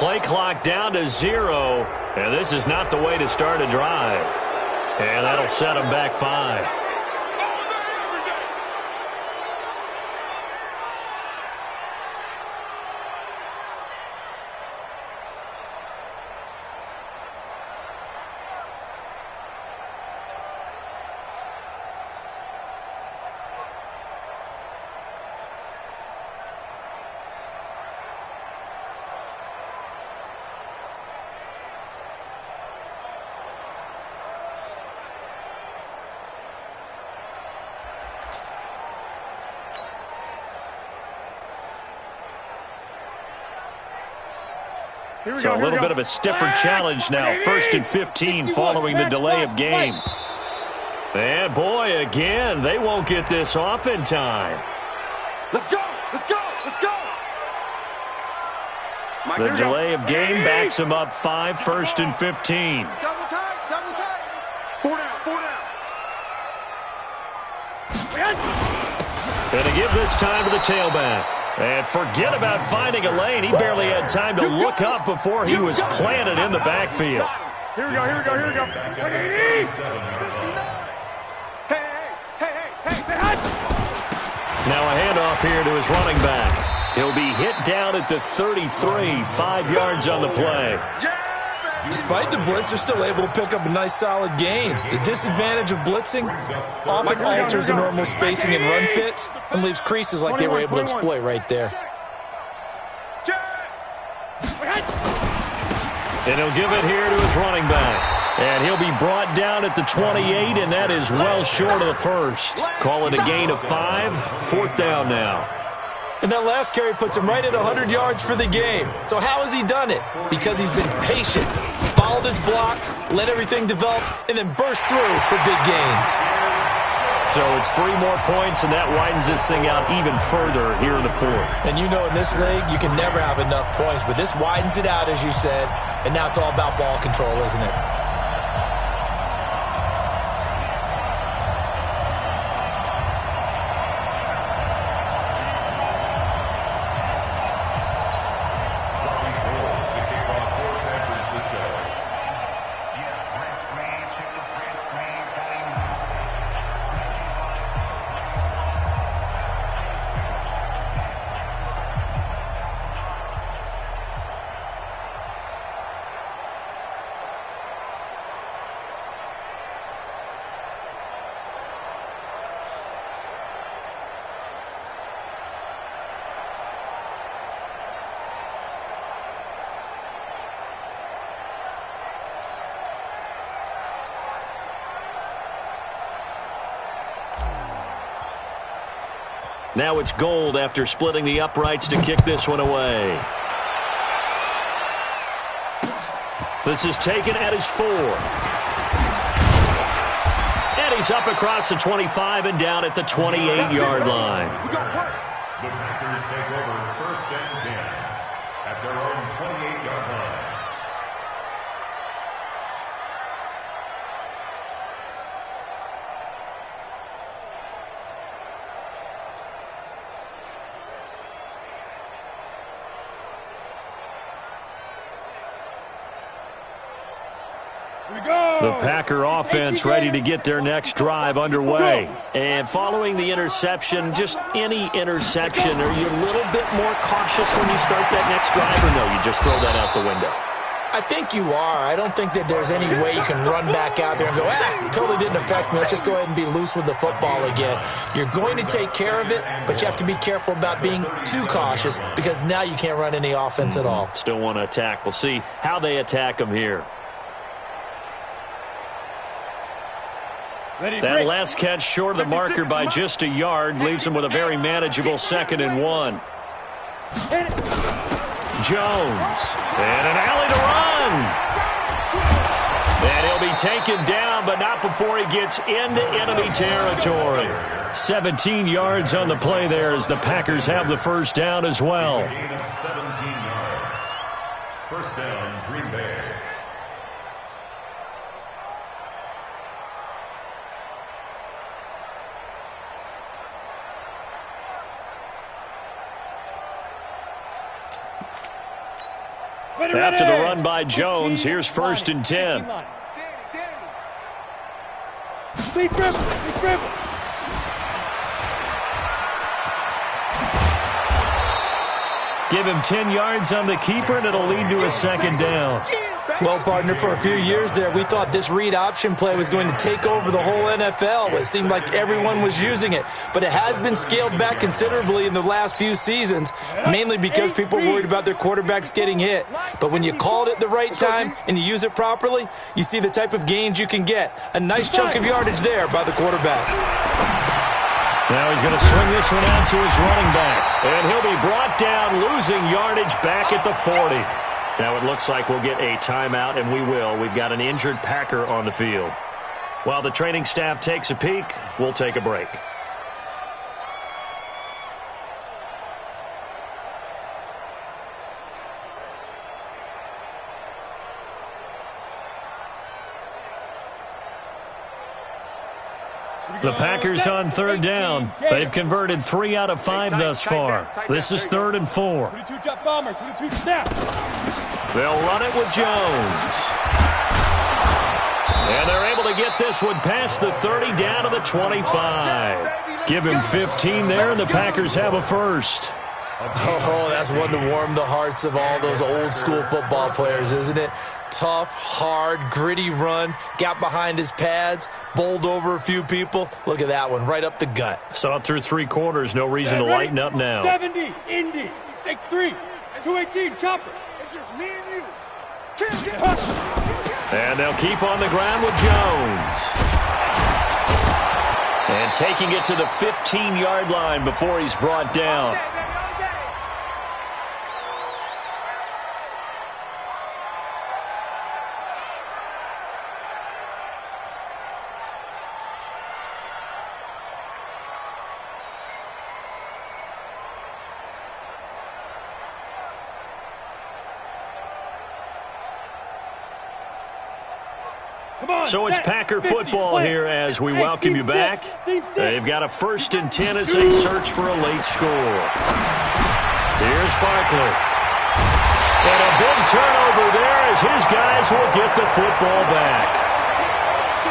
play clock down to 0, and this is not the way to start a drive. And that'll set them back 5. So a little bit of a stiffer challenge now. 1st and 15 following the delay of game. And boy, again, they won't get this off in time. Let's go! Let's go! Let's go! The delay of game backs them up 5, 1st and 15. Double tight! Double tight! 4 down! 4 down! And to give this time to the tailback. And forget about finding a lane. He barely had time to look up before he was planted in the backfield. Here we go, here we go, here we go. Hey, hey. Now a handoff here to his running back. He'll be hit down at the 33, 5 yards on the play. Despite the blitz, they're still able to pick up a nice, solid gain. The disadvantage of blitzing often alters the normal spacing and run fits and leaves creases like they were able to exploit right there. And he'll give it here to his running back. And he'll be brought down at the 28, and that is well short of the first. Call it a gain of 5, 4th down now. And that last carry puts him right at 100 yards for the game. So how has he done it? Because he's been patient, followed his blocks, let everything develop, and then burst through for big gains. So it's 3 more points, and that widens this thing out even further here in the 4th. And you know in this league, you can never have enough points, but this widens it out, as you said, and now it's all about ball control, isn't it? Now it's Gold after splitting the uprights to kick this one away. This is taken at his 4. And he's up across the 25 and down at the 28-yard line. The Packers take over 1st and 10 at their own 28-yard line. The Packer offense ready to get their next drive underway. And following the interception, just any interception, are you a little bit more cautious when you start that next drive, or no, you just throw that out the window? I think you are. I don't think that there's any way you can run back out there and go, totally didn't affect me. Let's just go ahead and be loose with the football again. You're going to take care of it, but you have to be careful about being too cautious because now you can't run any offense at all. Still want to attack. We'll see how they attack them here. That last catch short of the marker by just a yard leaves him with a very manageable 2nd and 1. Jones. And an alley to run. And he'll be taken down, but not before he gets into enemy territory. 17 yards on the play there as the Packers have the first down as well. A gain of 17 yards. First down, Green Bay. After the run by Jones, here's 1st and 10. Lead dribble. Give him 10 yards on the keeper, and it'll lead to a 2nd down. Well, partner, for a few years there, we thought this read option play was going to take over the whole NFL. It seemed like everyone was using it, but it has been scaled back considerably in the last few seasons, mainly because people were worried about their quarterbacks getting hit. But when you call it at the right time and you use it properly, you see the type of gains you can get. A nice chunk of yardage there by the quarterback. Now he's going to swing this one out to his running back, and he'll be brought down, losing yardage back at the 40. Now it looks like we'll get a timeout, and we will. We've got an injured Packer on the field. While the training staff takes a peek, we'll take a break. The Packers on 3rd down. They've converted 3 out of 5 thus far. This is 3rd and 4. 22 drop bomber, 22 snap. They'll run it with Jones. And they're able to get this one past the 30 down to the 25. Give him 15 there, and the Packers have a 1st. Oh, that's one to warm the hearts of all those old school football players, isn't it? Tough, hard, gritty run, got behind his pads, bowled over a few people. Look at that one, right up the gut. Saw it through 3 quarters, no reason to lighten up now. 70, Indy, 6'3", 218, chopper. It's just me and you. And they'll keep on the ground with Jones. And taking it to the 15-yard line before he's brought down. So it's Packer football here as we welcome you back. They've got a 1st and 10 as they search for a late score. Here's Barkley. And a big turnover there as his guys will get the football back.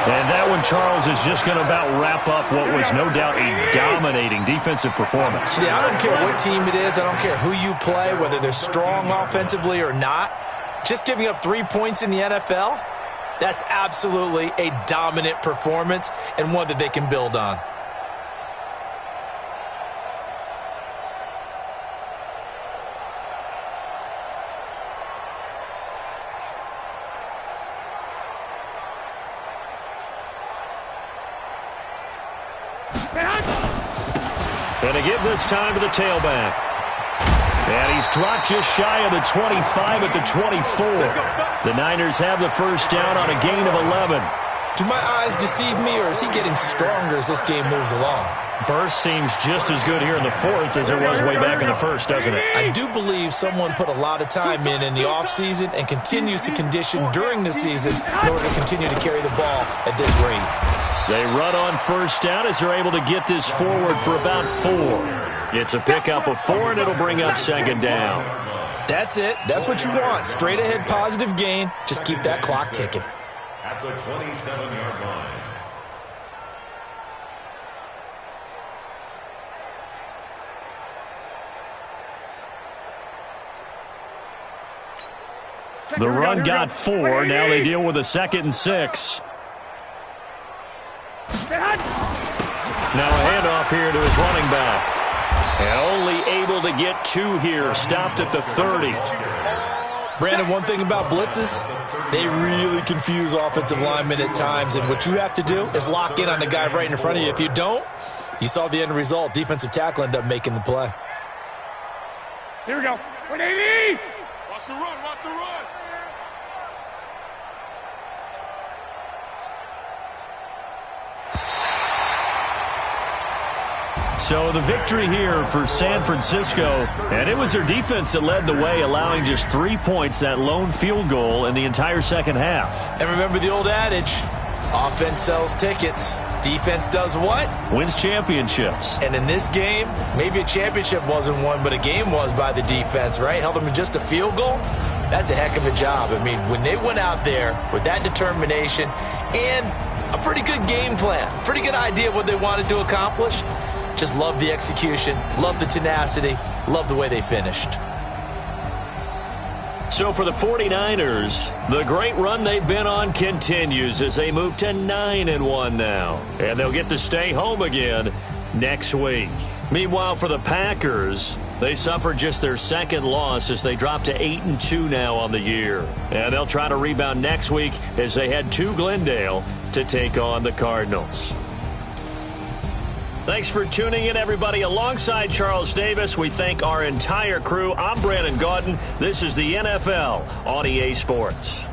And that one, Charles, is just going to about wrap up what was no doubt a dominating defensive performance. Yeah, I don't care what team it is. I don't care who you play, whether they're strong offensively or not. Just giving up 3 points in the NFL, that's absolutely a dominant performance and one that they can build on. And to give this time to the tailback. And he's dropped just shy of the 25 at the 24. The Niners have the 1st down on a gain of 11. Do my eyes deceive me, or is he getting stronger as this game moves along? Burst seems just as good here in the 4th as it was way back in the 1st, doesn't it? I do believe someone put a lot of time in the offseason and continues to condition during the season in order to continue to carry the ball at this rate. They run on 1st down as they're able to get this forward for about 4. It's a pickup of 4, and it'll bring up 2nd down. That's it. That's what you want. Straight ahead positive gain. Just keep that clock ticking. At the 27-yard line. The run got 4. Now they deal with a 2nd and 6. Now a handoff here to his running back. And only able to get 2 here. Stopped at the 30. Brandon, one thing about blitzes, they really confuse offensive linemen at times. And what you have to do is lock in on the guy right in front of you. If you don't, you saw the end result. Defensive tackle ended up making the play. Here we go. 180. Watch the run. Watch the run. So the victory here for San Francisco, and it was their defense that led the way, allowing just 3 points, that lone field goal in the entire second half. And remember the old adage, offense sells tickets. Defense does what? Wins championships. And in this game, maybe a championship wasn't won, but a game was by the defense, right? Held them to just a field goal. that's a heck of a job. I mean, when they went out there with that determination and a pretty good game plan, pretty good idea of what they wanted to accomplish, just love the execution, love the tenacity, love the way they finished. So for the 49ers, the great run they've been on continues as they move to 9-1 now. And they'll get to stay home again next week. Meanwhile, for the Packers, they suffered just their second loss as they drop to 8-2 now on the year. And they'll try to rebound next week as they head to Glendale to take on the Cardinals. Thanks for tuning in, everybody. Alongside Charles Davis, we thank our entire crew. I'm Brandon Gaudin. This is the NFL on EA Sports.